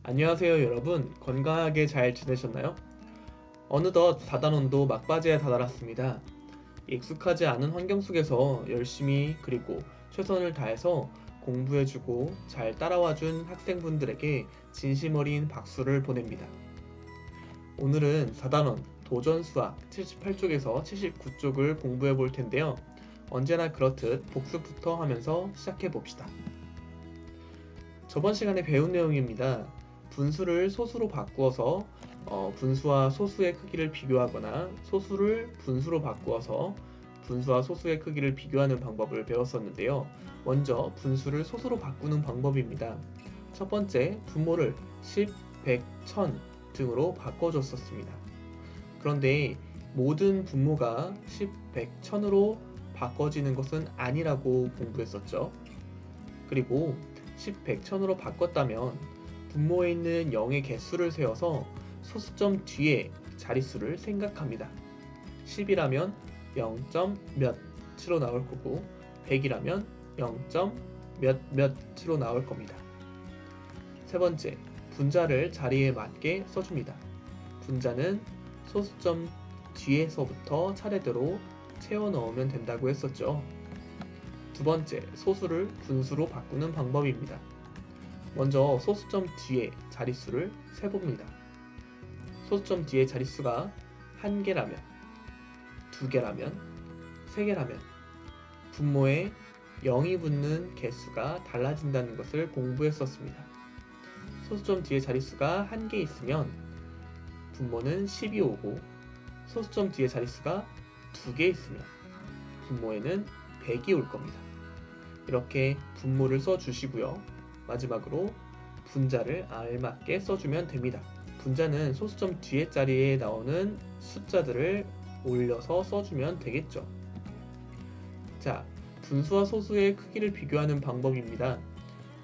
안녕하세요 여러분, 건강하게 잘 지내셨나요? 어느덧 4단원도 막바지에 다다랐습니다. 익숙하지 않은 환경 속에서 열심히 그리고 최선을 다해서 공부해주고 잘 따라와준 학생분들에게 진심 어린 박수를 보냅니다. 오늘은 4단원 도전수학 78쪽에서 79쪽을 공부해 볼 텐데요. 언제나 그렇듯 복습부터 하면서 시작해 봅시다. 저번 시간에 배운 내용입니다. 분수를 소수로 바꾸어서 분수와 소수의 크기를 비교하거나 소수를 분수로 바꾸어서 분수와 소수의 크기를 비교하는 방법을 배웠었는데요. 먼저 분수를 소수로 바꾸는 방법입니다. 첫 번째, 분모를 10, 100, 1000 등으로 바꿔줬었습니다. 그런데 모든 분모가 10, 100, 1000으로 바꿔지는 것은 아니라고 공부했었죠. 그리고 10, 100, 1000으로 바꿨다면 분모에 있는 0의 개수를 세어서 소수점 뒤에 자릿수를 생각합니다. 10이라면 0. 몇으로 나올 거고 100이라면 0. 몇으로 나올 겁니다. 세 번째, 분자를 자리에 맞게 써줍니다. 분자는 소수점 뒤에서부터 차례대로 채워 넣으면 된다고 했었죠. 두 번째, 소수를 분수로 바꾸는 방법입니다. 먼저 소수점 뒤에 자릿수를 세봅니다. 소수점 뒤에 자릿수가 1개라면, 2개라면, 3개라면 분모에 0이 붙는 개수가 달라진다는 것을 공부했었습니다. 소수점 뒤에 자릿수가 1개 있으면 분모는 10이 오고 소수점 뒤에 자릿수가 2개 있으면 분모에는 100이 올 겁니다. 이렇게 분모를 써주시고요. 마지막으로 분자를 알맞게 써주면 됩니다. 분자는 소수점 뒤에 자리에 나오는 숫자들을 올려서 써주면 되겠죠. 자, 분수와 소수의 크기를 비교하는 방법입니다.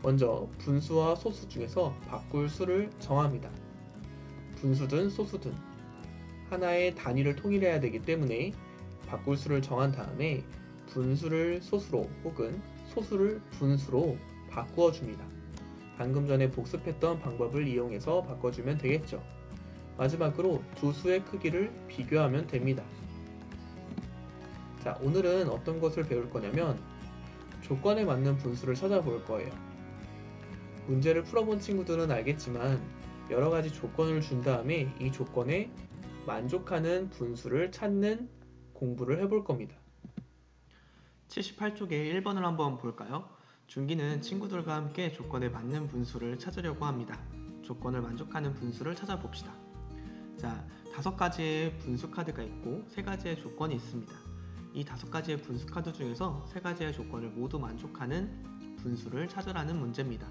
먼저 분수와 소수 중에서 바꿀 수를 정합니다. 분수든 소수든 하나의 단위를 통일해야 되기 때문에 바꿀 수를 정한 다음에 분수를 소수로 혹은 소수를 분수로 바꾸어 줍니다. 방금 전에 복습했던 방법을 이용해서 바꿔주면 되겠죠. 마지막으로 두 수의 크기를 비교하면 됩니다. 자, 오늘은 어떤 것을 배울 거냐면 조건에 맞는 분수를 찾아볼 거예요. 문제를 풀어본 친구들은 알겠지만 여러 가지 조건을 준 다음에 이 조건에 만족하는 분수를 찾는 공부를 해볼 겁니다. 78쪽에 1번을 한번 볼까요? 준기는 친구들과 함께 조건에 맞는 분수를 찾으려고 합니다. 조건을 만족하는 분수를 찾아봅시다. 자, 5가지의 분수 카드가 있고 3가지의 조건이 있습니다. 이 5가지의 분수 카드 중에서 3가지의 조건을 모두 만족하는 분수를 찾으라는 문제입니다.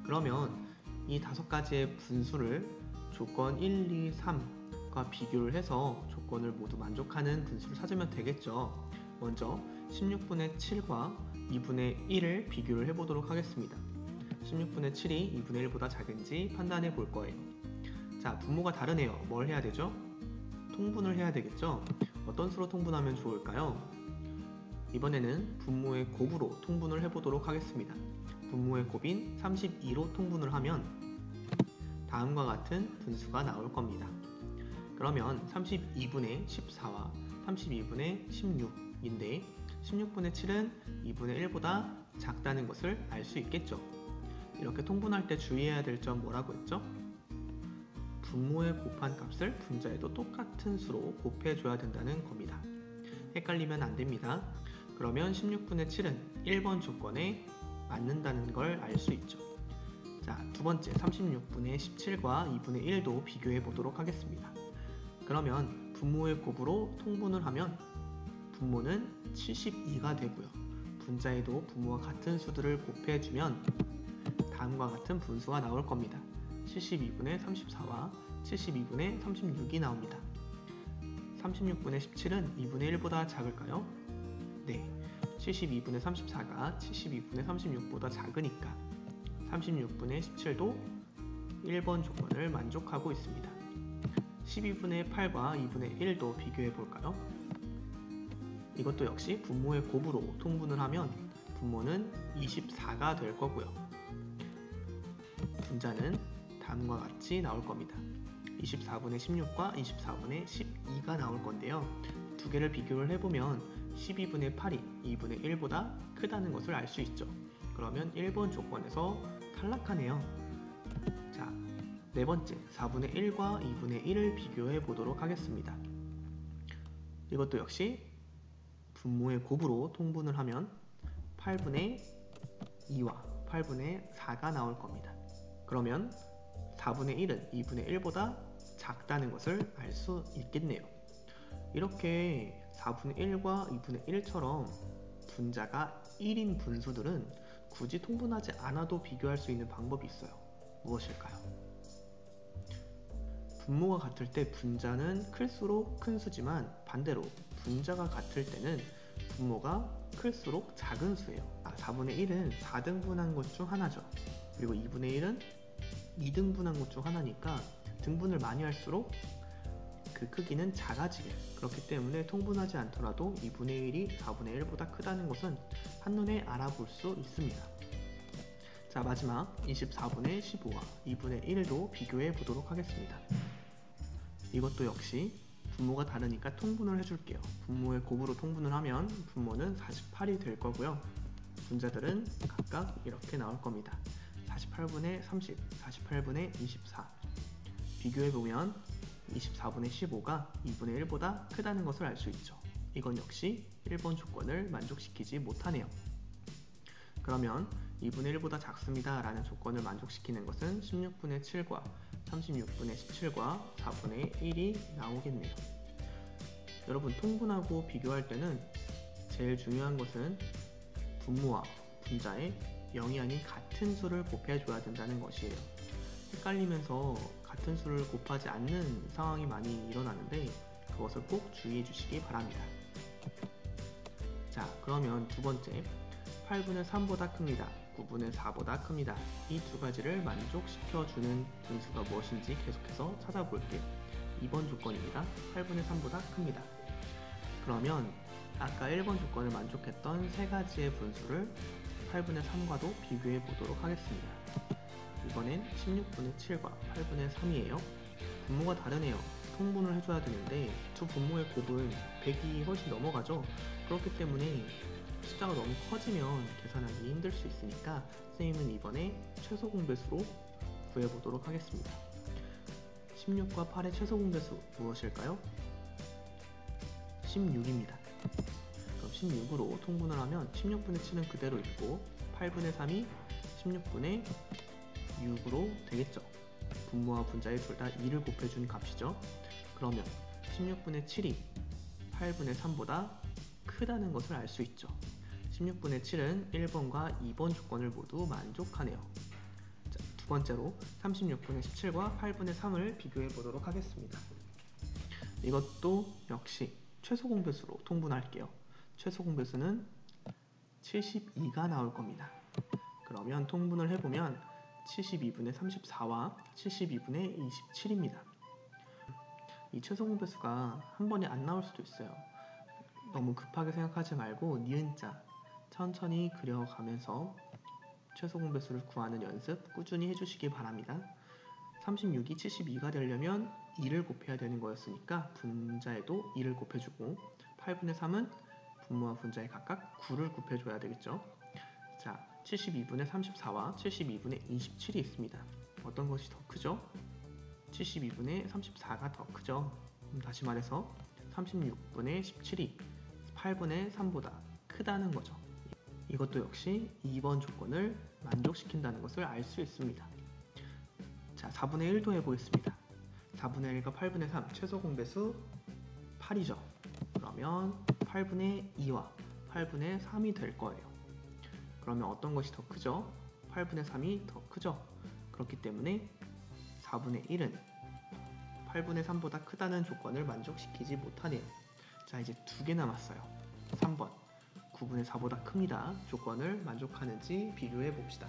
그러면 이 5가지의 분수를 조건 1, 2, 3과 비교를 해서 조건을 모두 만족하는 분수를 찾으면 되겠죠. 먼저 16분의 7과 2분의 1을 비교를 해보도록 하겠습니다. 16분의 7이 2분의 1보다 작은지 판단해 볼 거예요. 자, 분모가 다르네요. 뭘 해야 되죠? 통분을 해야 되겠죠? 어떤 수로 통분하면 좋을까요? 이번에는 분모의 곱으로 통분을 해보도록 하겠습니다. 분모의 곱인 32로 통분을 하면 다음과 같은 분수가 나올 겁니다. 그러면 32분의 14와 32분의 16인데 16분의 7은 2분의 1보다 작다는 것을 알 수 있겠죠. 이렇게 통분할 때 주의해야 될 점 뭐라고 했죠? 분모에 곱한 값을 분자에도 똑같은 수로 곱해줘야 된다는 겁니다. 헷갈리면 안 됩니다. 그러면 16분의 7은 1번 조건에 맞는다는 걸 알 수 있죠. 자, 두 번째 36분의 17과 2분의 1도 비교해 보도록 하겠습니다. 그러면 분모의 곱으로 통분을 하면 분모는 72가 되고요. 분자에도 분모와 같은 수들을 곱해주면 다음과 같은 분수가 나올 겁니다. 72분의 34와 72분의 36이 나옵니다. 36분의 17은 2분의 1보다 작을까요? 네, 72분의 34가 72분의 36보다 작으니까 36분의 17도 1번 조건을 만족하고 있습니다. 12분의 8과 2분의 1도 비교해 볼까요? 이것도 역시 분모의 곱으로 통분을 하면 분모는 24가 될 거고요. 분자는 다음과 같이 나올 겁니다. 24분의 16과 24분의 12가 나올 건데요. 두 개를 비교를 해보면 12분의 8이 2분의 1보다 크다는 것을 알 수 있죠. 그러면 1번 조건에서 탈락하네요. 자, 네 번째 4분의 1과 2분의 1을 비교해 보도록 하겠습니다. 이것도 역시 분모의 곱으로 통분을 하면 8분의 2와 8분의 4가 나올 겁니다. 그러면 4분의 1은 2분의 1보다 작다는 것을 알 수 있겠네요. 이렇게 4분의 1과 2분의 1처럼 분자가 1인 분수들은 굳이 통분하지 않아도 비교할 수 있는 방법이 있어요. 무엇일까요? 분모가 같을 때 분자는 클수록 큰 수지만 반대로 분자가 같을 때는 분모가 클수록 작은 수예요. 4분의 1은 4등분한 것 중 하나죠. 그리고 2분의 1은 2등분한 것 중 하나니까 등분을 많이 할수록 그 크기는 작아지게, 그렇기 때문에 통분하지 않더라도 2분의 1이 4분의 1보다 크다는 것은 한눈에 알아볼 수 있습니다. 자, 마지막 24분의 15와 2분의 1도 비교해 보도록 하겠습니다. 이것도 역시 분모가 다르니까 통분을 해줄게요. 분모의 곱으로 통분을 하면 분모는 48이 될 거고요. 분자들은 각각 이렇게 나올 겁니다. 48분의 30, 48분의 24. 비교해보면 24분의 15가 2분의 1보다 크다는 것을 알 수 있죠. 이건 역시 1번 조건을 만족시키지 못하네요. 그러면 2분의 1보다 작습니다 라는 조건을 만족시키는 것은 16분의 7과 36분의 17과 4분의 1이 나오겠네요. 여러분, 통분하고 비교할 때는 제일 중요한 것은 분모와 분자의 0이 아닌 같은 수를 곱해줘야 된다는 것이에요. 헷갈리면서 같은 수를 곱하지 않는 상황이 많이 일어나는데 그것을 꼭 주의해 주시기 바랍니다. 자, 그러면 두 번째 8분의 3보다 큽니다. 9분의 4보다 큽니다. 이 두 가지를 만족시켜주는 분수가 무엇인지 계속해서 찾아볼게요. 2번 조건입니다. 8분의 3보다 큽니다. 그러면 아까 1번 조건을 만족했던 세 가지의 분수를 8분의 3과도 비교해 보도록 하겠습니다. 이번엔 16분의 7과 8분의 3이에요. 분모가 다르네요. 통분을 해줘야 되는데 두 분모의 곱은 100이 훨씬 넘어가죠. 그렇기 때문에 숫자가 너무 커지면 계산하기 힘들 수 있으니까 선생님은 이번에 최소 공배수로 구해보도록 하겠습니다. 16과 8의 최소 공배수 무엇일까요? 16입니다. 그럼 16으로 통분을 하면 16분의 7은 그대로 있고 8분의 3이 16분의 6으로 되겠죠. 분모와 분자의 둘 다 2를 곱해준 값이죠. 그러면 16분의 7이 8분의 3보다 크다는 것을 알 수 있죠. 16분의 7은 1번과 2번 조건을 모두 만족하네요. 자, 두 번째로 36분의 17과 8분의 3을 비교해 보도록 하겠습니다. 이것도 역시 최소 공배수로 통분할게요. 최소 공배수는 72가 나올 겁니다. 그러면 통분을 해보면 72분의 34와 72분의 27입니다. 이 최소 공배수가 한 번에 안 나올 수도 있어요. 너무 급하게 생각하지 말고 니은자 천천히 그려가면서 최소 공배수를 구하는 연습 꾸준히 해주시기 바랍니다. 36이 72가 되려면 2를 곱해야 되는 거였으니까 분자에도 2를 곱해주고 8분의 3은 분모와 분자에 각각 9를 곱해줘야 되겠죠. 자, 72분의 34와 72분의 27이 있습니다. 어떤 것이 더 크죠? 72분의 34가 더 크죠. 다시 말해서 36분의 17이 8분의 3보다 크다는 거죠. 이것도 역시 2번 조건을 만족시킨다는 것을 알 수 있습니다. 자, 4분의 1도 해보겠습니다. 4분의 1과 8분의 3 최소 공배수 8이죠. 그러면 8분의 2와 8분의 3이 될 거예요. 그러면 어떤 것이 더 크죠? 8분의 3이 더 크죠. 그렇기 때문에 4분의 1은 8분의 3보다 크다는 조건을 만족시키지 못하네요. 자, 이제 두 개 남았어요. 3번 9분의 4보다 큽니다. 조건을 만족하는지 비교해 봅시다.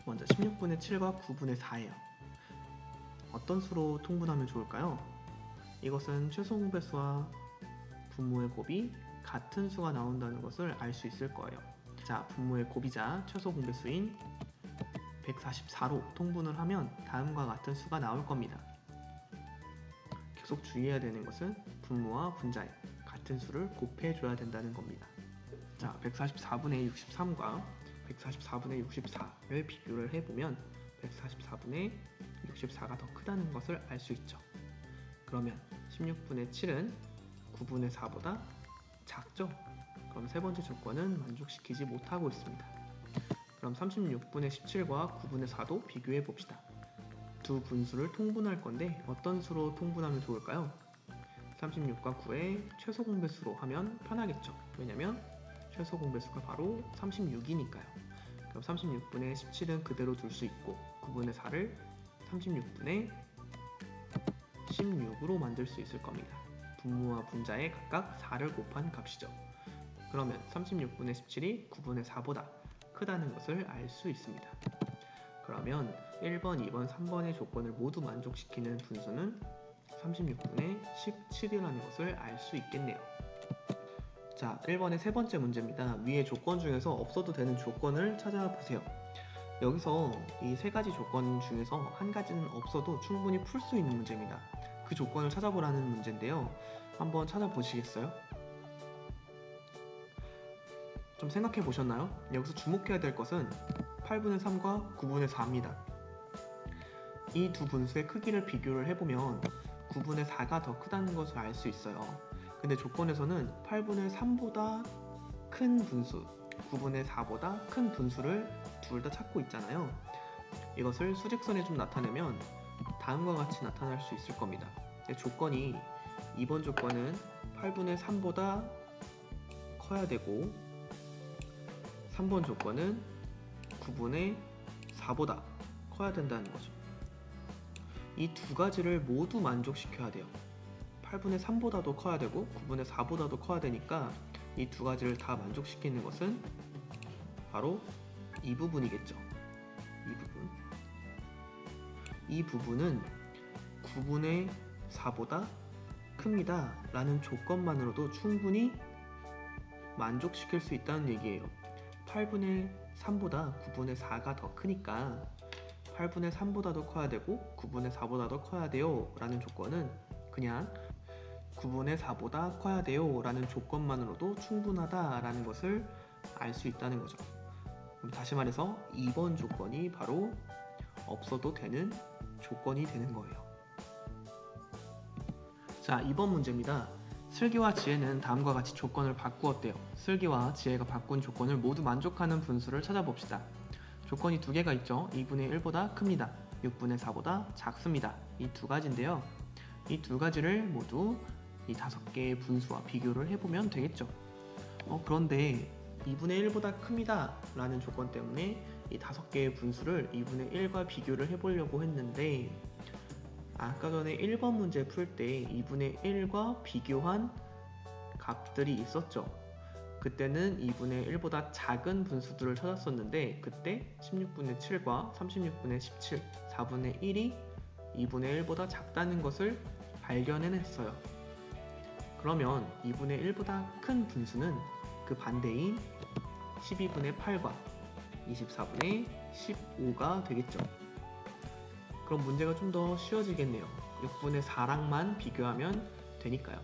먼저 16분의 7과 9분의 4예요. 어떤 수로 통분하면 좋을까요? 이것은 최소 공배수와 분모의 곱이 같은 수가 나온다는 것을 알 수 있을 거예요. 자, 분모의 곱이자 최소 공배수인 144로 통분을 하면 다음과 같은 수가 나올 겁니다. 계속 주의해야 되는 것은 분모와 분자에 같은 수를 곱해줘야 된다는 겁니다. 자, 144분의 63과 144분의 64를 비교를 해보면 144분의 64가 더 크다는 것을 알 수 있죠. 그러면 16분의 7은 9분의 4보다 작죠? 그럼 세 번째 조건은 만족시키지 못하고 있습니다. 그럼 36분의 17과 9분의 4도 비교해 봅시다. 두 분수를 통분할 건데 어떤 수로 통분하면 좋을까요? 36과 9의 최소 공배수로 하면 편하겠죠. 왜냐면 최소 공배수가 바로 36이니까요. 그럼 36분의 17은 그대로 둘 수 있고 9분의 4를 36분의 16으로 만들 수 있을 겁니다. 분모와 분자에 각각 4를 곱한 값이죠. 그러면 36분의 17이 9분의 4보다 크다는 것을 알 수 있습니다. 그러면 1번, 2번, 3번의 조건을 모두 만족시키는 분수는 36분의 17이라는 것을 알 수 있겠네요. 자, 1번의 세 번째 문제입니다. 위의 조건 중에서 없어도 되는 조건을 찾아보세요. 여기서 이 세 가지 조건 중에서 한 가지는 없어도 충분히 풀 수 있는 문제입니다. 그 조건을 찾아보라는 문제인데요. 한번 찾아보시겠어요? 좀 생각해 보셨나요? 여기서 주목해야 될 것은 8분의 3과 9분의 4입니다. 이 두 분수의 크기를 비교를 해보면 9분의 4가 더 크다는 것을 알 수 있어요. 근데 조건에서는 8분의 3보다 큰 분수, 9분의 4보다 큰 분수를 둘 다 찾고 있잖아요. 이것을 수직선에 좀 나타내면 다음과 같이 나타날 수 있을 겁니다. 조건이 2번 조건은 8분의 3보다 커야 되고 3번 조건은 9분의 4보다 커야 된다는 거죠. 이 두 가지를 모두 만족시켜야 돼요. 8분의 3보다도 커야 되고 9분의 4보다도 커야 되니까 이 두 가지를 다 만족시키는 것은 바로 이 부분이겠죠. 이 부분. 이 부분은 9분의 4보다 큽니다 라는 조건만으로도 충분히 만족시킬 수 있다는 얘기예요. 8분의 3보다 9분의 4가 더 크니까 8분의 3보다도 커야 되고 9분의 4보다도 커야 돼요 라는 조건은 그냥 9분의 4보다 커야 돼요 라는 조건만으로도 충분하다 라는 것을 알 수 있다는 거죠. 그럼 다시 말해서 2번 조건이 바로 없어도 되는 조건이 되는 거예요. 자, 2번 문제입니다. 슬기와 지혜는 다음과 같이 조건을 바꾸었대요. 슬기와 지혜가 바꾼 조건을 모두 만족하는 분수를 찾아봅시다. 조건이 두 개가 있죠. 2분의 1보다 큽니다. 6분의 4보다 작습니다. 이 두 가지인데요. 이 두 가지를 모두 이 5개의 분수와 비교를 해보면 되겠죠. 그런데 2분의 1보다 큽니다 라는 조건 때문에 이 5개의 분수를 2분의 1과 비교를 해보려고 했는데 아까 전에 1번 문제 풀 때 2분의 1과 비교한 값들이 있었죠. 그때는 2분의 1보다 작은 분수들을 찾았었는데 그때 16분의 7과 36분의 17, 4분의 1이 2분의 1보다 작다는 것을 발견해냈어요. 그러면 2분의 1보다 큰 분수는 그 반대인 12분의 8과 24분의 15가 되겠죠. 그럼 문제가 좀 더 쉬워지겠네요. 6분의 4랑만 비교하면 되니까요.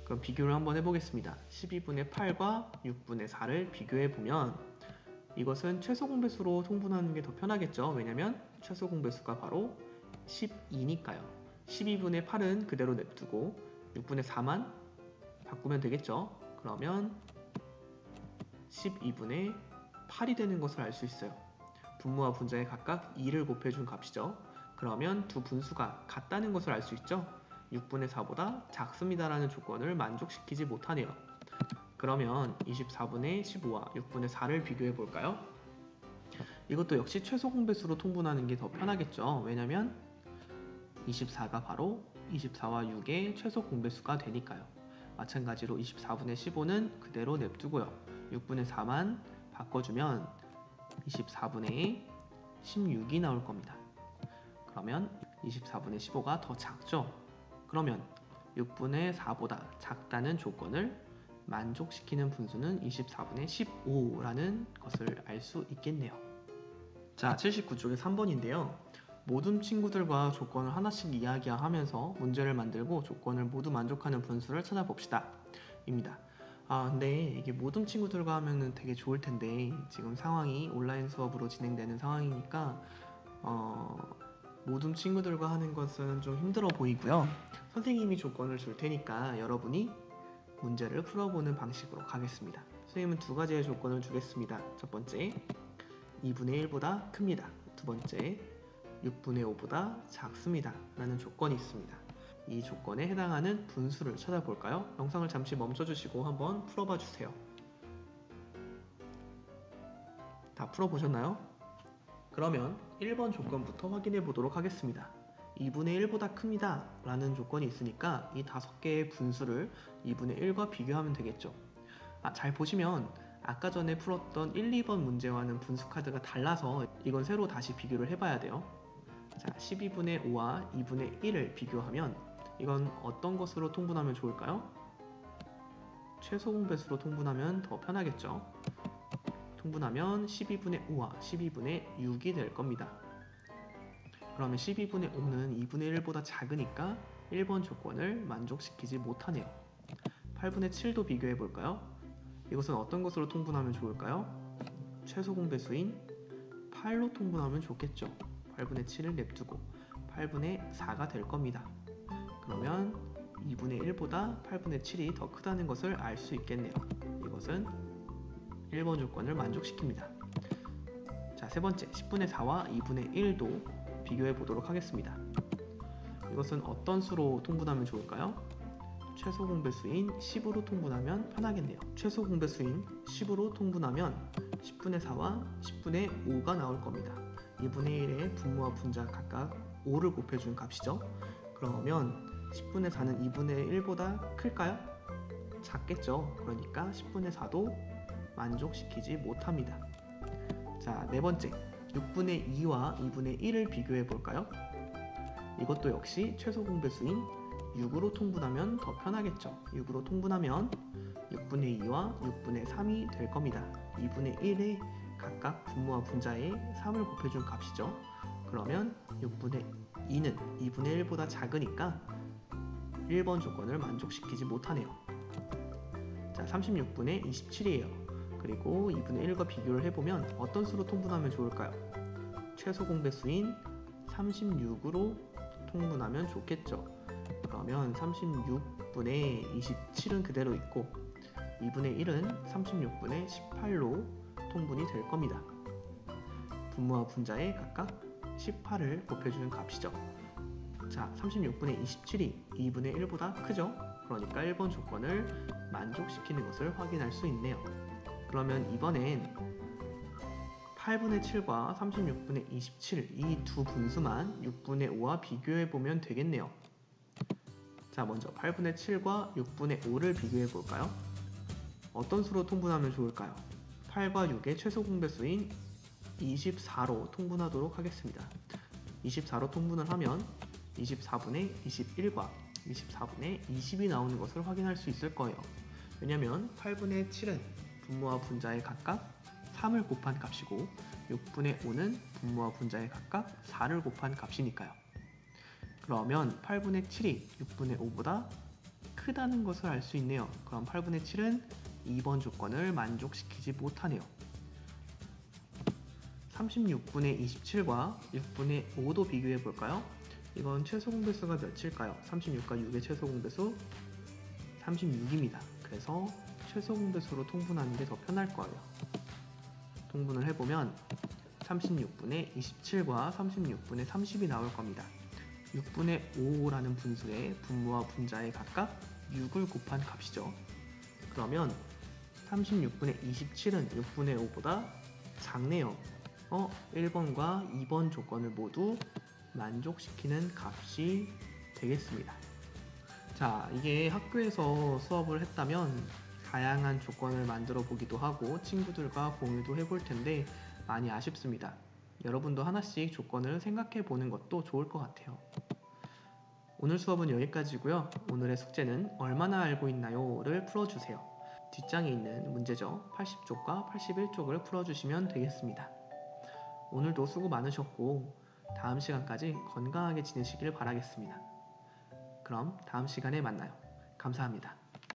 그럼 비교를 한번 해보겠습니다. 12분의 8과 6분의 4를 비교해보면 이것은 최소 공배수로 통분하는 게 더 편하겠죠. 왜냐면 최소 공배수가 바로 12니까요. 12분의 8은 그대로 냅두고 6분의 4만 바꾸면 되겠죠. 그러면 12분의 8이 되는 것을 알 수 있어요. 분모와 분자에 각각 2를 곱해준 값이죠. 그러면 두 분수가 같다는 것을 알 수 있죠. 6분의 4보다 작습니다 라는 조건을 만족시키지 못하네요. 그러면 24분의 15와 6분의 4를 비교해 볼까요? 이것도 역시 최소 공배수로 통분하는 게 더 편하겠죠. 왜냐면 24가 바로 24와 6의 최소 공배수가 되니까요. 마찬가지로 24분의 15는 그대로 냅두고요. 6분의 4만 바꿔주면 24분의 16이 나올 겁니다. 그러면 24분의 15가 더 작죠? 그러면 6분의 4보다 작다는 조건을 만족시키는 분수는 24분의 15라는 것을 알 수 있겠네요. 자, 79쪽의 3번인데요. 모든 친구들과 조건을 하나씩 이야기하면서 문제를 만들고 조건을 모두 만족하는 분수를 찾아봅시다. 입니다. 근데 이게 모든 친구들과 하면은 되게 좋을 텐데 지금 상황이 온라인 수업으로 진행되는 상황이니까 모든 친구들과 하는 것은 좀 힘들어 보이고요. 선생님이 조건을 줄 테니까 여러분이 문제를 풀어보는 방식으로 가겠습니다. 선생님은 두 가지의 조건을 주겠습니다. 첫 번째, 2분의 1보다 크입니다. 두 번째, 6분의 5보다 작습니다. 라는 조건이 있습니다. 이 조건에 해당하는 분수를 찾아볼까요? 영상을 잠시 멈춰주시고 한번 풀어봐 주세요. 다 풀어보셨나요? 그러면 1번 조건부터 확인해 보도록 하겠습니다. 2분의 1보다 큽니다. 라는 조건이 있으니까 이 5개의 분수를 2분의 1과 비교하면 되겠죠. 잘 보시면 아까 전에 풀었던 1, 2번 문제와는 분수 카드가 달라서 이건 새로 다시 비교를 해봐야 돼요. 자, 12분의 5와 2분의 1을 비교하면 이건 어떤 것으로 통분하면 좋을까요? 최소 공배수로 통분하면 더 편하겠죠. 통분하면 12분의 5와 12분의 6이 될 겁니다. 그러면 12분의 5는 2분의 1보다 작으니까 1번 조건을 만족시키지 못하네요. 8분의 7도 비교해 볼까요? 이것은 어떤 것으로 통분하면 좋을까요? 최소 공배수인 8로 통분하면 좋겠죠. 8분의 7을 냅두고 8분의 4가 될 겁니다. 그러면 2분의 1보다 8분의 7이 더 크다는 것을 알 수 있겠네요. 이것은 1번 조건을 만족시킵니다. 자, 세 번째, 10분의 4와 2분의 1도 비교해 보도록 하겠습니다. 이것은 어떤 수로 통분하면 좋을까요? 최소 공배수인 10으로 통분하면 편하겠네요. 최소 공배수인 10으로 통분하면 10분의 4와 10분의 5가 나올 겁니다. 2분의 1의 분모와 분자 각각 5를 곱해준 값이죠. 그러면 10분의 4는 2분의 1보다 클까요? 작겠죠. 그러니까 10분의 4도 만족시키지 못합니다. 자, 네 번째, 6분의 2와 2분의 1을 비교해 볼까요? 이것도 역시 최소 공배수인 6으로 통분하면 더 편하겠죠. 6으로 통분하면 6분의 2와 6분의 3이 될 겁니다. 2분의 1에 각각 분모와 분자에 3을 곱해준 값이죠. 그러면 6분의 2는 2분의 1보다 작으니까 1번 조건을 만족시키지 못하네요. 자, 36분의 27이에요. 그리고 2분의 1과 비교를 해보면 어떤 수로 통분하면 좋을까요? 최소 공배수인 36으로 통분하면 좋겠죠. 그러면 36분의 27은 그대로 있고 2분의 1은 36분의 18로 통분이 될 겁니다. 분모와 분자에 각각 18을 곱해주는 값이죠. 자, 36분의 27이 2분의 1보다 크죠? 그러니까 1번 조건을 만족시키는 것을 확인할 수 있네요. 그러면 이번엔 8분의 7과 36분의 27 이 두 분수만 6분의 5와 비교해보면 되겠네요. 자, 먼저 8분의 7과 6분의 5를 비교해 볼까요? 어떤 수로 통분하면 좋을까요? 8과 6의 최소 공배수인 24로 통분하도록 하겠습니다. 24로 통분을 하면 24분의 21과 24분의 20이 나오는 것을 확인할 수 있을 거예요. 왜냐면 8분의 7은 분모와 분자에 각각 3을 곱한 값이고 6분의 5는 분모와 분자에 각각 4를 곱한 값이니까요. 그러면 8분의 7이 6분의 5보다 크다는 것을 알 수 있네요. 그럼 8분의 7은 2번 조건을 만족시키지 못하네요. 36분의 27과 6분의 5도 비교해 볼까요? 이건 최소 공배수가 몇일까요? 36과 6의 최소 공배수 36입니다. 그래서 최소 공배수로 통분하는 게 더 편할 거예요. 통분을 해보면 36분의 27과 36분의 30이 나올 겁니다. 6분의 5라는 분수의 분모와 분자에 각각 6을 곱한 값이죠. 그러면 36분의 27은 6분의 5보다 작네요. 1번과 2번 조건을 모두 만족시키는 값이 되겠습니다. 자, 이게 학교에서 수업을 했다면 다양한 조건을 만들어 보기도 하고 친구들과 공유도 해볼 텐데 많이 아쉽습니다. 여러분도 하나씩 조건을 생각해 보는 것도 좋을 것 같아요. 오늘 수업은 여기까지고요. 오늘의 숙제는 얼마나 알고 있나요?를 풀어주세요. 뒷장에 있는 문제죠. 80쪽과 81쪽을 풀어주시면 되겠습니다. 오늘도 수고 많으셨고 다음 시간까지 건강하게 지내시길 바라겠습니다. 그럼 다음 시간에 만나요. 감사합니다.